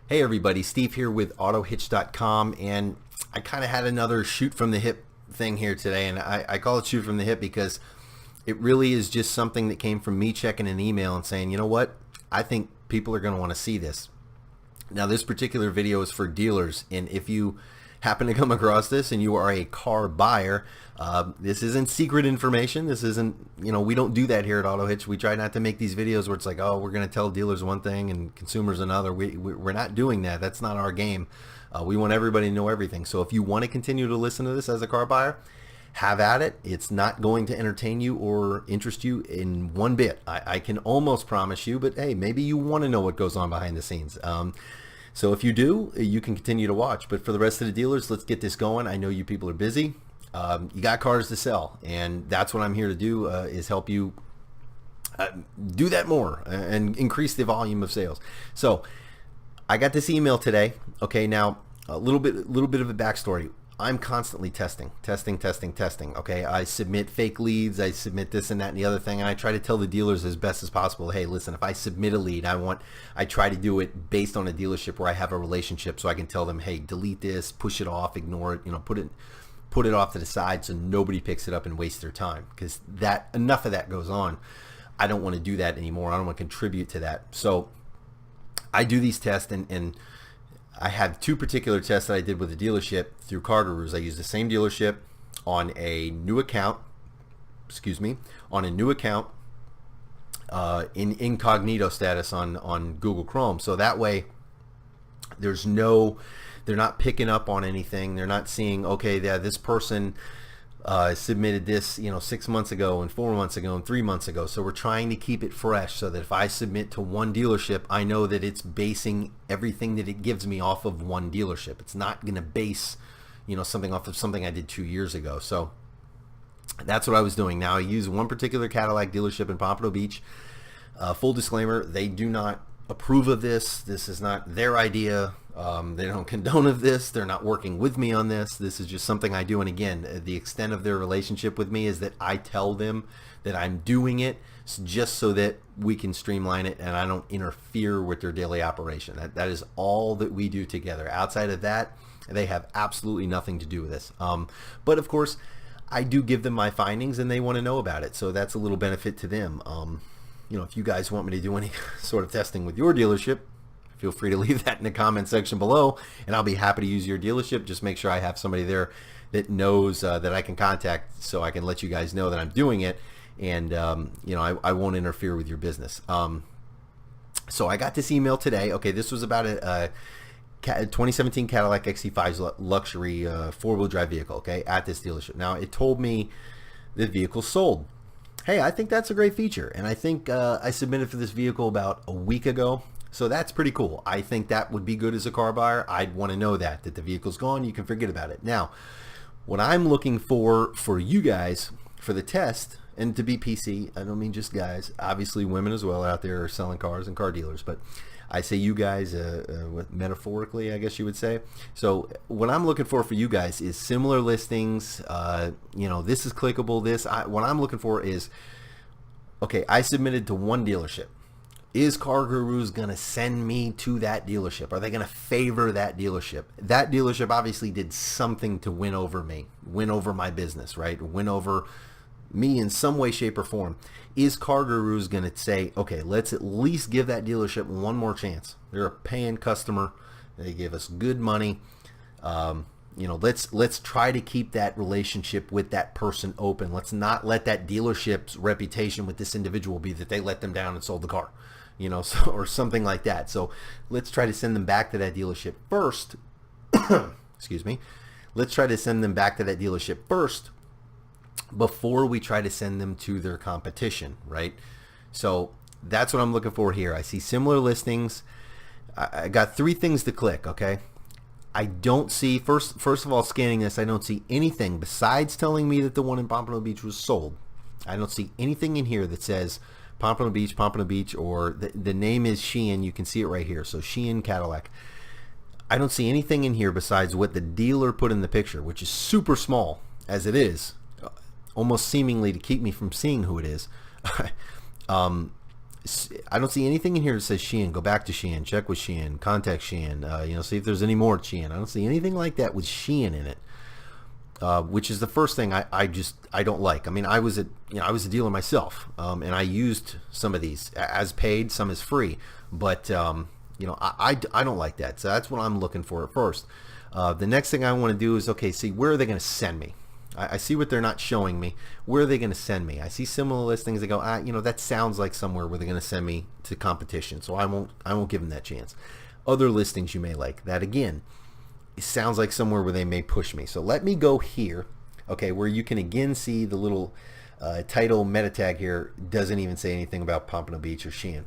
Hey everybody, Steve here with Autohitch.com, and I kind of had another shoot from the hip thing here today, and I call it shoot from the hip because it really is just something that came from me checking an email and saying, you know what, I think people are going to want to see this. Now this particular video is for dealers, and if you happen to come across this and you are a car buyer, this isn't secret information. This isn't, we don't do that here at Autohitch. We try not to make these videos where it's like, oh, we're going to tell dealers one thing and consumers another. We're not doing that. That's not our game. We want everybody to know everything. So if you want to continue to listen to this as a car buyer, have at it. It's not going to entertain you or interest you in one bit. I can almost promise you, but hey, maybe you want to know what goes on behind the scenes. So if you do, you can continue to watch. But for the rest of the dealers, let's get this going. I know you people are busy. You got cars to sell, and that's what I'm here to do, is help you do that more and increase the volume of sales. So I got this email today. Okay, now a little bit of a backstory. I'm constantly testing. Okay, I submit fake leads, I submit this and that and the other thing, and I try to tell the dealers as best as possible, hey, listen, if I submit a lead, I try to do it based on a dealership where I have a relationship, so I can tell them, hey, delete this, push it off, ignore it, put it off to the side so nobody picks it up and wastes their time, because enough of that goes on. I don't want to do that anymore. I don't want to contribute to that. So I do these tests, and I have two particular tests that I did with a dealership through CarGurus. I used the same dealership on a new account, in incognito status on Google Chrome. So that way they're not picking up on anything. They're not seeing, okay, yeah, this person submitted this 6 months ago and 4 months ago and 3 months ago. So we're trying to keep it fresh so that if I submit to one dealership, I know that it's basing everything that it gives me off of one dealership. It's not going to base something off of something I did 2 years ago. So that's what I was doing. Now I use one particular Cadillac dealership in Pompano Beach. Full disclaimer, they do not approve of this. This is not their idea. They don't condone of this. They're not working with me on this. This is just something I do. And again, the extent of their relationship with me is that I tell them that I'm doing it just so that we can streamline it and I don't interfere with their daily operation. That is all that we do together. Outside of that, they have absolutely nothing to do with this. But of course, I do give them my findings and they want to know about it. So that's a little benefit to them. If you guys want me to do any sort of testing with your dealership, feel free to leave that in the comment section below, and I'll be happy to use your dealership. Just make sure I have somebody there that knows that I can contact, so I can let you guys know that I'm doing it, and I won't interfere with your business. So I got this email today. Okay, this was about a 2017 Cadillac XT5 luxury four-wheel drive vehicle. Okay, at this dealership. Now it told me the vehicle sold. Hey, I think that's a great feature, and I think I submitted for this vehicle about a week ago. So that's pretty cool. I think that would be good as a car buyer. I'd want to know that the vehicle's gone. You can forget about it. Now, what I'm looking for you guys for the test, and to be PC, I don't mean just guys. Obviously, women as well out there are selling cars and car dealers. But I say you guys metaphorically, I guess you would say. So what I'm looking for you guys is similar listings. This is clickable. What I'm looking for is, okay, I submitted to one dealership. Is CarGurus going to send me to that dealership? Are they going to favor that dealership? That dealership obviously did something to win over me, win over my business, right? Win over me in some way, shape, or form. Is CarGurus going to say, okay, let's at least give that dealership one more chance? They're a paying customer. They give us good money. Let's try to keep that relationship with that person open. Let's not let that dealership's reputation with this individual be that they let them down and sold the car, or something like that. So let's try to send them back to that dealership first. Excuse me. Let's try to send them back to that dealership first before we try to send them to their competition, right? So that's what I'm looking for here. I see similar listings. I got three things to click, okay? I don't see, first of all, scanning this, I don't see anything besides telling me that the one in Pompano Beach was sold. I don't see anything in here that says Pompano Beach, or the name is Sheehan. You can see it right here. So Sheehan Cadillac. I don't see anything in here besides what the dealer put in the picture, which is super small as it is, almost seemingly to keep me from seeing who it is. I don't see anything in here that says Shein. Go back to Shein, check with Shein, contact Shein, see if there's any more at Shein. I don't see anything like that with Shein in it, which is the first thing I don't like. I mean, I was a dealer myself, and I used some of these as paid, some as free, but I don't like that. So that's what I'm looking for at first. The next thing I want to do is, okay, see, where are they going to send me? I see what they're not showing me. Where are they going to send me? I see similar listings that go, that sounds like somewhere where they're going to send me to competition. So I won't give them that chance. Other listings you may like, that again, it sounds like somewhere where they may push me. So let me go here, okay, where you can again see the little title meta tag here doesn't even say anything about Pompano Beach or Shein.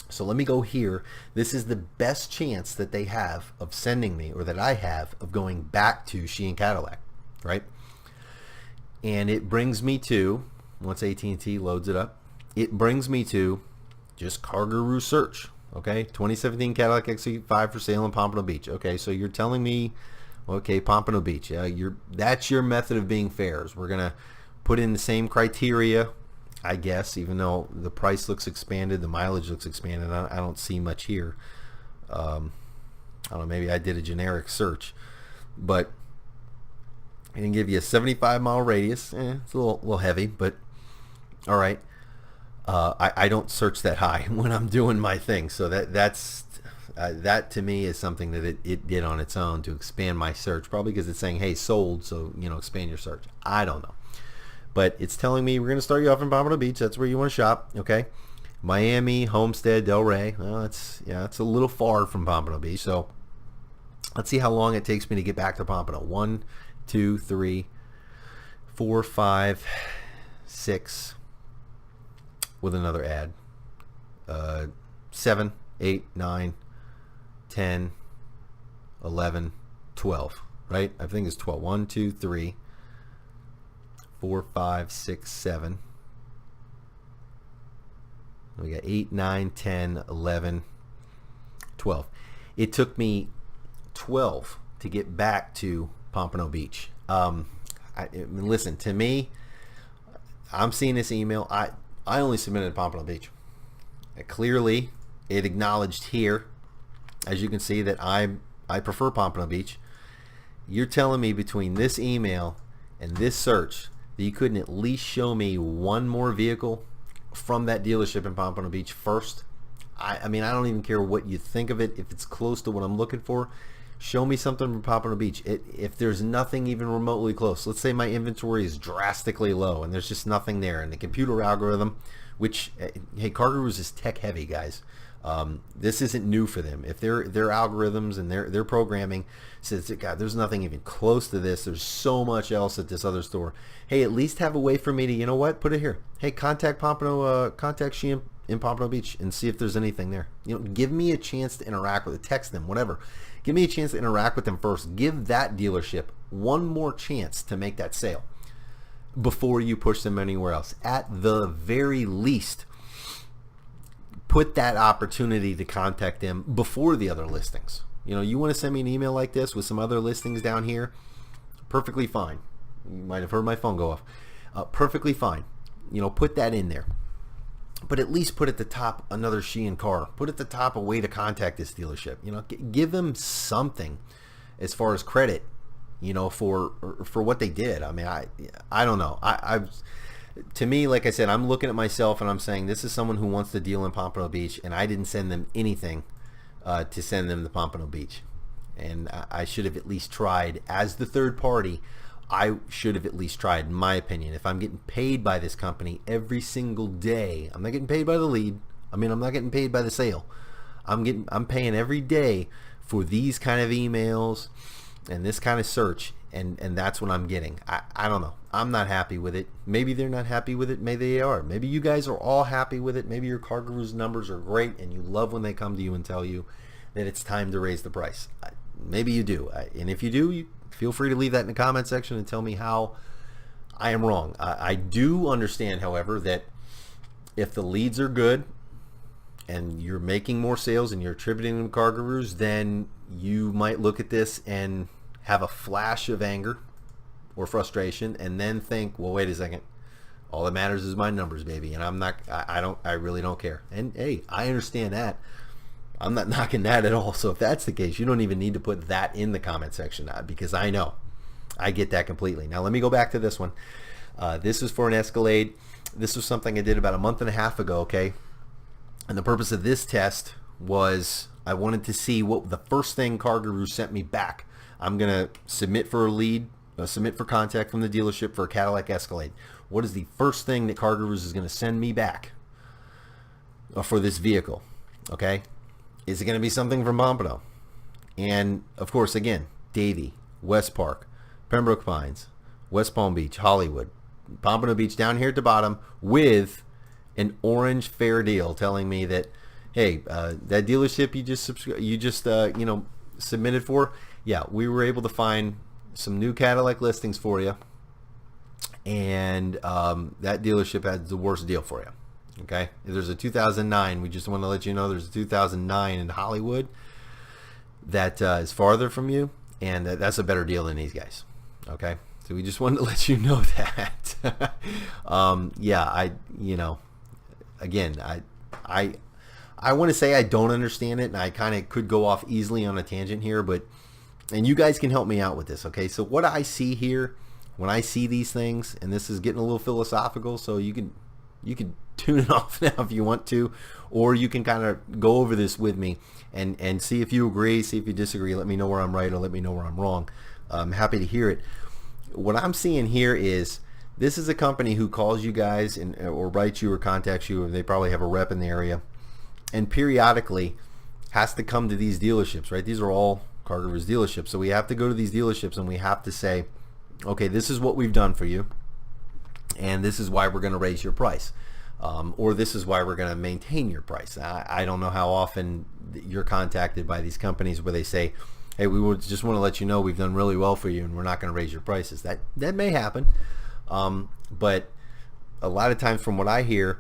So let me go here. This is the best chance that they have of sending me, or that I have, of going back to Shein Cadillac, right? And it brings me to, once AT&T loads it up, it brings me to just CarGurus search, okay? 2017 Cadillac XC5 for sale in Pompano Beach. Okay, so you're telling me, okay, Pompano Beach. Yeah, that's your method of being fair. We're going to put in the same criteria, I guess, even though the price looks expanded, the mileage looks expanded. I don't see much here. I don't know, maybe I did a generic search, but I can give you a 75-mile radius. It's a little heavy, but all right. I don't search that high when I'm doing my thing, so that to me is something that it did on its own to expand my search, probably because it's saying, hey, sold, so expand your search. I don't know, but it's telling me we're going to start you off in Pompano Beach. That's where you want to shop, okay? Miami, Homestead, Delray. Well, it's a little far from Pompano Beach, so let's see how long it takes me to get back to Pompano. 1, 2, 3, 4, 5, 6 with another ad. 7, 8, 9, 10, 11, 12, right? I think it's 12. 1, 2, 3, 4, 5, 6, 7. We got 8, 9, 10, 11, 12. It took me 12 to get back to Pompano Beach. Listen, to me, I'm seeing this email. I only submitted Pompano Beach. Clearly, it acknowledged here, as you can see, that I prefer Pompano Beach. You're telling me between this email and this search that you couldn't at least show me one more vehicle from that dealership in Pompano Beach first? I mean, I don't even care what you think of it. If it's close to what I'm looking for, show me something from Pompano Beach. If there's nothing even remotely close, let's say my inventory is drastically low and there's just nothing there, and the computer algorithm, which, hey, CarGurus is tech heavy, guys. This isn't new for them. If their algorithms and their programming says, God, there's nothing even close to this, there's so much else at this other store, hey, at least have a way for me to, you know what, put it here. Hey, contact Shein in Pompano Beach and see if there's anything there. Give me a chance to interact with it, text them, whatever. Give me a chance to interact with them first. Give that dealership one more chance to make that sale before you push them anywhere else. At the very least, put that opportunity to contact them before the other listings. You want to send me an email like this with some other listings down here, perfectly fine. You might have heard my phone go off. Perfectly fine. Put that in there. But at least put at the top another Shein car. Put at the top a way to contact this dealership. Give them something as far as credit, for what they did. I mean, I don't know. To me, like I said, I'm looking at myself and I'm saying this is someone who wants to deal in Pompano Beach, and I didn't send them anything to send them to Pompano Beach. And I should have at least tried, as the third party, I should have at least tried, in my opinion. If I'm getting paid by this company every single day, I'm not getting paid by the lead. I'm not getting paid by the sale. I'm paying every day for these kind of emails and this kind of search, and that's what I'm getting. I don't know. I'm not happy with it. Maybe they're not happy with it. Maybe they are. Maybe you guys are all happy with it. Maybe your CarGurus numbers are great and you love when they come to you and tell you that it's time to raise the price. Maybe you do. And if you do, you feel free to leave that in the comment section and tell me how I am wrong. I do understand, however, that if the leads are good and you're making more sales and you're attributing them to CarGurus, then you might look at this and have a flash of anger or frustration and then think, well, wait a second. All that matters is my numbers, baby, and I really don't care. And hey, I understand that. I'm not knocking that at all. So if that's the case, you don't even need to put that in the comment section, because I know. I get that completely. Now let me go back to this one. This is for an Escalade. This was something I did about a month and a half ago, okay? And the purpose of this test was I wanted to see what the first thing CarGurus sent me back. I'm going to submit for a lead, submit for contact from the dealership for a Cadillac Escalade. What is the first thing that CarGurus is going to send me back for this vehicle, okay? Is it going to be something from Pompano? And, of course, again, Davie, West Park, Pembroke Pines, West Palm Beach, Hollywood, Pompano Beach down here at the bottom with an orange fair deal telling me that, hey, that dealership you just submitted for, yeah, we were able to find some new Cadillac listings for you, and that dealership has the worst deal for you. Okay, there's a 2009. We just want to let you know there's a 2009 in Hollywood that is farther from you, and that's a better deal than these guys. Okay, so we just wanted to let you know that. Yeah, again, I want to say I don't understand it, and I kind of could go off easily on a tangent here, and you guys can help me out with this. Okay, so what I see here when I see these things, and this is getting a little philosophical, so you can tune it off now if you want to, or you can kind of go over this with me and see if you agree, see if you disagree. Let me know where I'm right or let me know where I'm wrong. I'm happy to hear it. What I'm seeing here is this is a company who calls you guys or writes you or contacts you, or they probably have a rep in the area, and periodically has to come to these dealerships, right? These are all CarGurus dealerships. So we have to go to these dealerships and we have to say, okay, this is what we've done for you, and this is why we're going to raise your price. Or this is why we're going to maintain your price. I don't know how often you're contacted by these companies where they say, hey, we just want to let you know we've done really well for you and we're not going to raise your prices. That may happen. But a lot of times from what I hear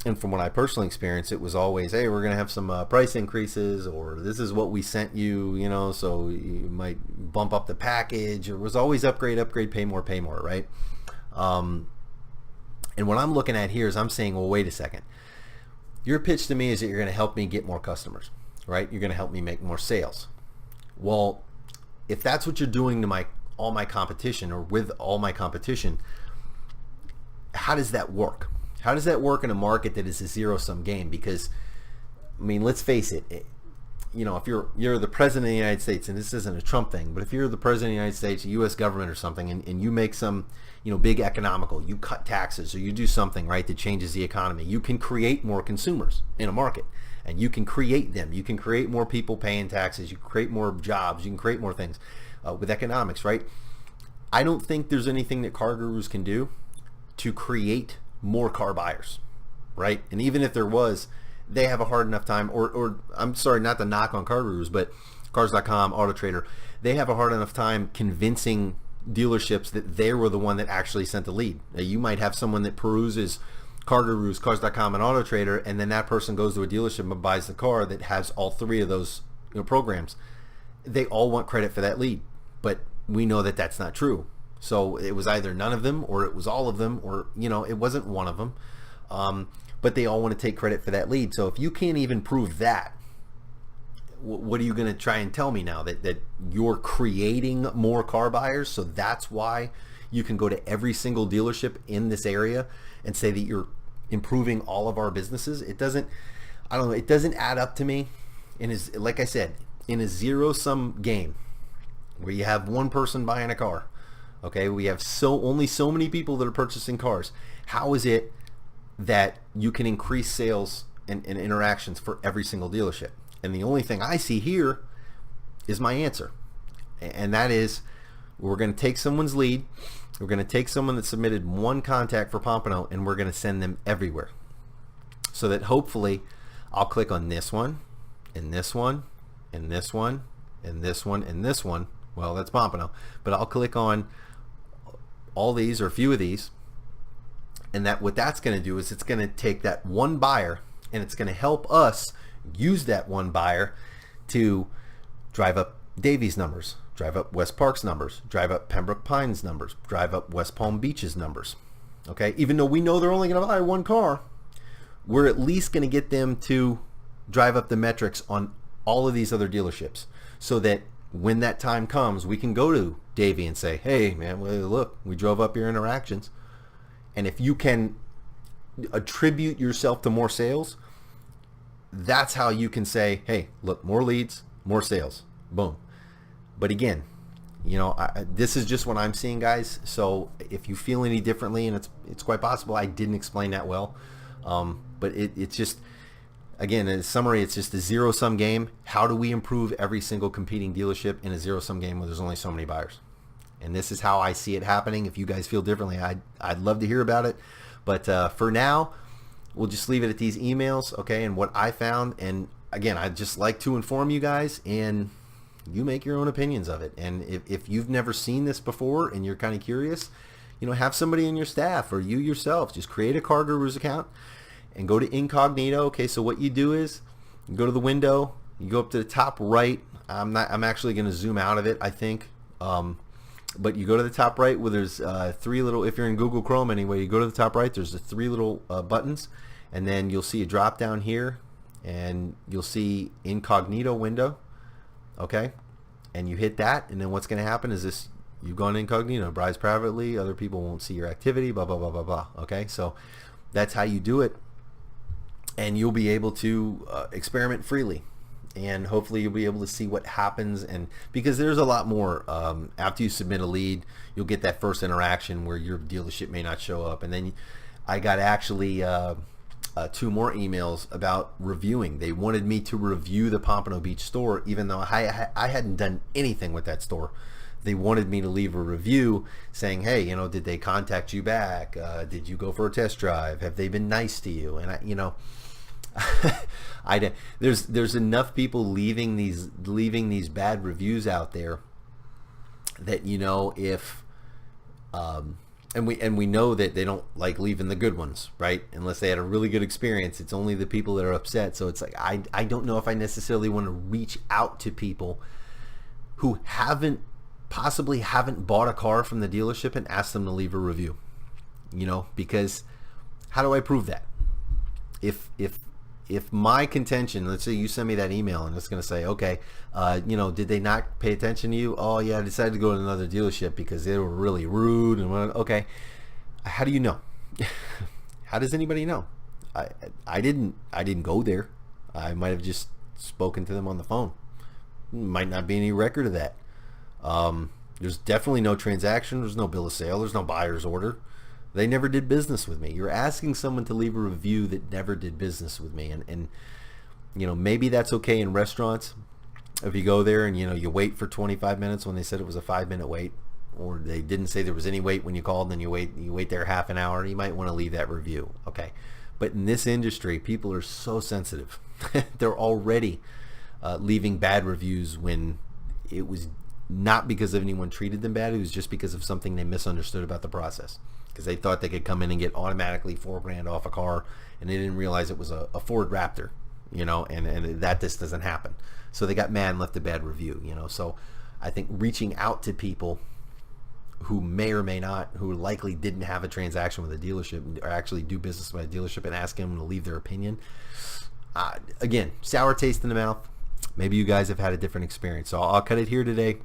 and from what I personally experienced, it was always, hey, we're going to have some price increases, or this is what we sent you, so you might bump up the package. It was always upgrade, pay more, right? And what I'm looking at here is I'm saying, well, wait a second. Your pitch to me is that you're going to help me get more customers, right? You're going to help me make more sales. Well, if that's what you're doing to all my competition, or with all my competition, how does that work? How does that work in a market that is a zero-sum game? Because, I mean, let's face it, if you're the president of the United States, and this isn't a Trump thing, but if you're the president of the United States, the U.S. government or something, and you make some, big economical, you cut taxes, or you do something, right, that changes the economy, you can create more consumers in a market, and you can create them. You can create more people paying taxes. You can create more jobs. You can create more things with economics, right? I don't think there's anything that CarGurus can do to create more car buyers, right? And even if there was, they have a hard enough time, or I'm sorry, not to knock on CarGurus, but Cars.com, AutoTrader, they have a hard enough time convincing dealerships that they were the one that actually sent the lead. Now, you might have someone that peruses CarGurus, Cars.com, and AutoTrader, and then that person goes to a dealership and buys the car that has all three of those programs. They all want credit for that lead, but we know that that's not true. So it was either none of them, or it was all of them, or it wasn't one of them. But they all want to take credit for that lead. So if you can't even prove that, what are you going to try and tell me now? That you're creating more car buyers, so that's why you can go to every single dealership in this area and say that you're improving all of our businesses? It doesn't add up to me. And like I said, in a zero-sum game where you have one person buying a car, okay, we have only so many people that are purchasing cars. How is it that you can increase sales and interactions for every single dealership? And the only thing I see here is my answer. And that is, we're going to take someone's lead. We're going to take someone that submitted one contact for Pompano, and we're going to send them everywhere. So that hopefully I'll click on this one, and this one, and this one, and this one, and this one. Well, that's Pompano. But I'll click on all these, or a few of these. And what that's going to do is it's going to take that one buyer, and it's going to help us use that one buyer to drive up Davie's numbers, drive up West Park's numbers, drive up Pembroke Pines numbers, drive up West Palm Beach's numbers. Okay, even though we know they're only going to buy one car, we're at least going to get them to drive up the metrics on all of these other dealerships, so that when that time comes, we can go to Davey and say, hey man, well, look, we drove up your interactions. And if you can attribute yourself to more sales, that's how you can say, hey, look, more leads, more sales, boom. But again, this is just what I'm seeing, guys. So if you feel any differently, and it's quite possible I didn't explain that well, but it's just, again, in summary, it's just a zero-sum game. How do we improve every single competing dealership in a zero-sum game where there's only so many buyers? And this is how I see it happening. If you guys feel differently, I'd love to hear about it. But for now, we'll just leave it at these emails, okay, and what I found. And again, I'd just like to inform you guys, and you make your own opinions of it. And if you've never seen this before and you're kind of curious, have somebody in your staff or you yourself just create a CarGurus account and go to incognito. Okay, so what you do is you go to the window, you go up to the top right. I'm actually going to zoom out of it, I think. But you go to the top right where there's three little, if you're in Google Chrome anyway, you go to the top right, there's the three little buttons, and then you'll see a drop down here, and you'll see incognito window, okay? And you hit that, and then what's going to happen is this, you've gone incognito, browse privately, other people won't see your activity, blah, blah, blah, blah, blah, okay? So that's how you do it, and you'll be able to experiment freely. And hopefully you'll be able to see what happens, and because there's a lot more after you submit a lead, you'll get that first interaction where your dealership may not show up. And then I got actually 2 more emails about reviewing. They wanted me to review the Pompano Beach store, even though I hadn't done anything with that store. They wanted me to leave a review saying, hey, did they contact you back? Did you go for a test drive? Have they been nice to you? And there's enough people leaving these bad reviews out there that if and we know that they don't like leaving the good ones, right? Unless they had a really good experience. It's only the people that are upset. So it's like I don't know if I necessarily want to reach out to people who possibly haven't bought a car from the dealership and ask them to leave a review, because how do I prove that? If my contention, let's say you send me that email and it's going to say, okay, did they not pay attention to you? Oh yeah, I decided to go to another dealership because they were really rude. And okay, how do you know? How does anybody know? I didn't go there. I might have just spoken to them on the phone. Might not be any record of that. There's definitely no transaction. There's no bill of sale. There's no buyer's order. They never did business with me. You're asking someone to leave a review that never did business with me. And maybe that's okay in restaurants. If you go there and, you wait for 25 minutes when they said it was a 5-minute wait, or they didn't say there was any wait when you called, then you wait there half an hour, you might want to leave that review. Okay. But in this industry, people are so sensitive. They're already leaving bad reviews when it was not because of anyone treated them bad. It was just because of something they misunderstood about the process. Because they thought they could come in and get automatically $4,000 off a car, and they didn't realize it was a Ford Raptor, and that just doesn't happen. So they got mad and left a bad review, So I think reaching out to people who may or may not, who likely didn't have a transaction with a dealership or actually do business with a dealership, and asking them to leave their opinion, again, sour taste in the mouth. Maybe you guys have had a different experience. So I'll cut it here today.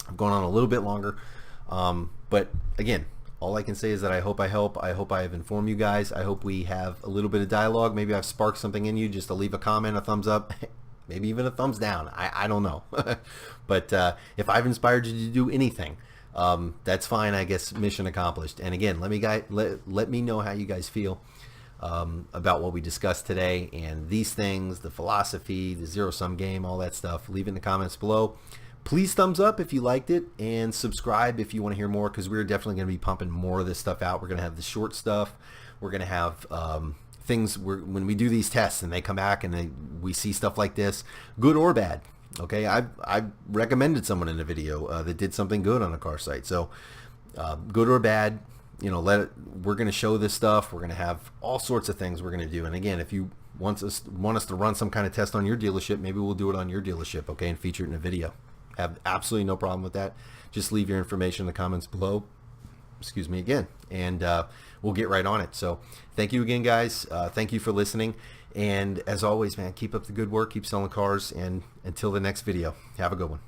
I'm going on a little bit longer, but again, all I can say is that I hope I help. I hope I have informed you guys. I hope we have a little bit of dialogue. Maybe I've sparked something in you just to leave a comment, a thumbs up, maybe even a thumbs down. I don't know. But if I've inspired you to do anything, that's fine. I guess mission accomplished. And again, let me know how you guys feel about what we discussed today and these things, the philosophy, the zero-sum game, all that stuff. Leave it in the comments below. Please thumbs up if you liked it, and subscribe if you want to hear more, because we're definitely going to be pumping more of this stuff out. We're going to have the short stuff. We're going to have things when we do these tests and they come back and we see stuff like this, good or bad. Okay, I recommended someone in a video that did something good on a car site. So good or bad, we're going to show this stuff. We're going to have all sorts of things we're going to do. And again, if you want us to run some kind of test on your dealership, maybe we'll do it on your dealership, okay, and feature it in a video. Have absolutely no problem with that. Just leave your information in the comments below. excuse me again, and we'll get right on it. So thank you again, guys. Thank you for listening. And as always, man, keep up the good work, keep selling cars, and until the next video, have a good one.